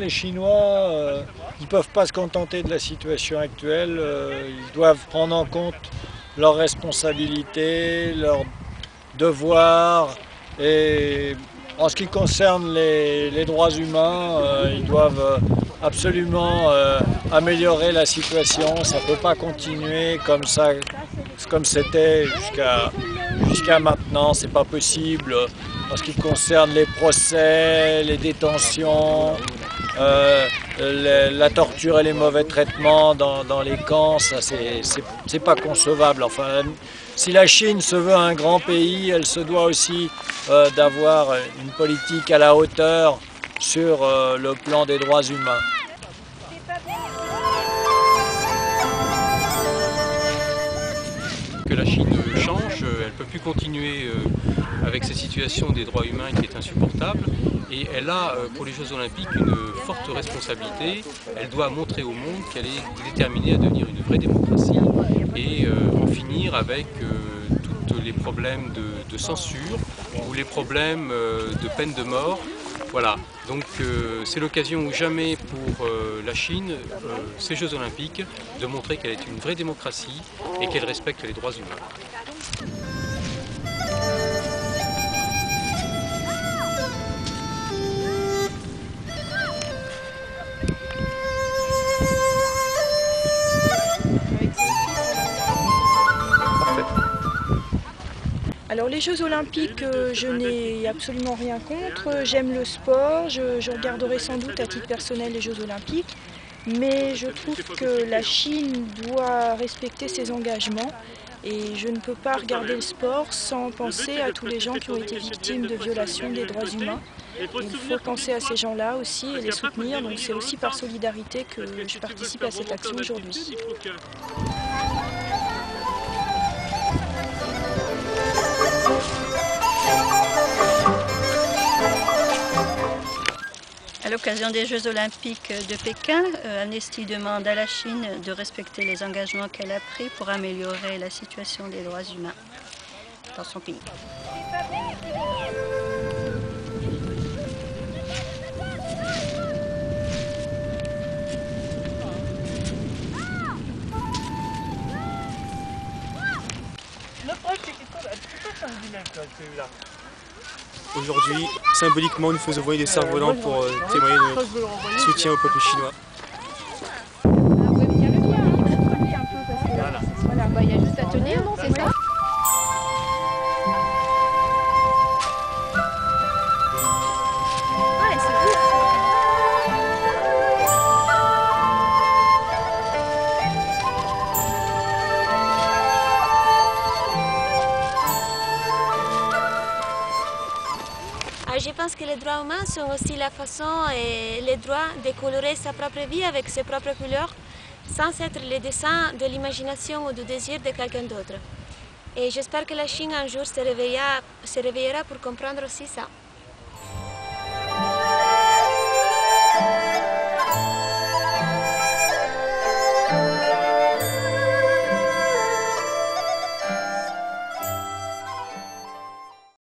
les Chinois, ils ne peuvent pas se contenter de la situation actuelle. Ils doivent prendre en compte leurs responsabilités, leurs devoirs. Et en ce qui concerne les droits humains, ils doivent absolument améliorer la situation. Ça ne peut pas continuer comme ça, comme c'était jusqu'à maintenant. C'est pas possible. En ce qui concerne les procès, les détentions, la torture et les mauvais traitements dans les camps, ça c'est pas concevable. Enfin, si la Chine se veut un grand pays, elle se doit aussi d'avoir une politique à la hauteur sur le plan des droits humains. Que la Chine change, elle ne peut plus continuer avec cette situation des droits humains qui est insupportable et elle a pour les Jeux Olympiques une forte responsabilité. Elle doit montrer au monde qu'elle est déterminée à devenir une vraie démocratie et en finir avec tous les problèmes de censure ou les problèmes de peine de mort. Voilà, donc c'est l'occasion ou jamais pour la Chine, ces Jeux Olympiques, de montrer qu'elle est une vraie démocratie et qu'elle respecte les droits humains. Alors les Jeux Olympiques, je n'ai absolument rien contre, j'aime le sport, je regarderai sans doute à titre personnel les Jeux Olympiques, mais je trouve que la Chine doit respecter ses engagements et je ne peux pas regarder le sport sans penser à tous les gens qui ont été victimes de violations des droits humains. Il faut penser à ces gens-là aussi et les soutenir, donc c'est aussi par solidarité que je participe à cette action aujourd'hui. À l'occasion des Jeux Olympiques de Pékin, Amnesty demande à la Chine de respecter les engagements qu'elle a pris pour améliorer la situation des droits humains dans son pays. Aujourd'hui, symboliquement, nous faisons voler des cerfs-volants pour témoigner de notre soutien au peuple chinois. Voilà, il y a juste à tenir, non, c'est ça? Je pense que les droits humains sont aussi la façon et le droit de colorer sa propre vie avec ses propres couleurs sans être le dessin de l'imagination ou du désir de quelqu'un d'autre. Et j'espère que la Chine un jour se réveillera pour comprendre aussi ça.